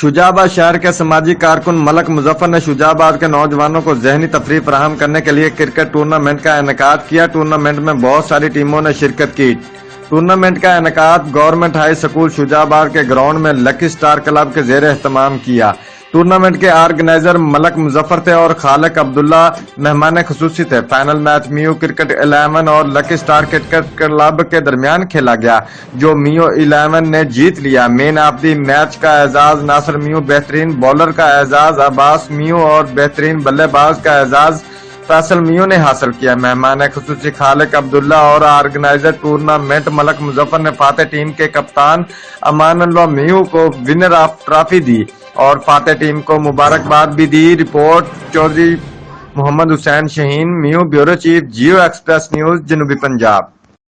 شجاع شہر کے سماجی کارکن ملک مظفر نے شجاع کے نوجوانوں کو ذہنی تفریح فراہم کرنے کے لیے کرکٹ ٹورنامنٹ کا انعقاد کیا۔ ٹورنامنٹ میں بہت ساری ٹیموں نے شرکت کی۔ ٹورنامنٹ کا انعقاد گورنمنٹ ہائی سکول شجاع کے گراؤنڈ میں لکی سٹار کلب کے زیر اہتمام کیا۔ ٹورنامنٹ کے آرگنائزر ملک مظفر تھے اور خالق عبداللہ مہمان خصوصی تھے۔ فائنل میچ میو کرکٹ 11 اور لکی سٹار کرکٹ کلب کے درمیان کھیلا گیا، جو میو 11 نے جیت لیا۔ مین آف دی میچ کا اعزاز ناصر میو، بہترین بولر کا اعزاز عباس میو اور بہترین بلے باز کا اعزاز فیصل میو نے حاصل کیا۔ مہمان خصوصی خالق عبداللہ اور آرگنائزر ٹورنامنٹ ملک مظفر نے فاتح ٹیم کے کپتان امان اللہ میو کو ونر آف ٹرافی دی اور فاتح ٹیم کو مبارکباد بھی دی۔ رپورٹ چودھری محمد حسین شہین، میو bureau chief, Geo express news, جنوبی پنجاب۔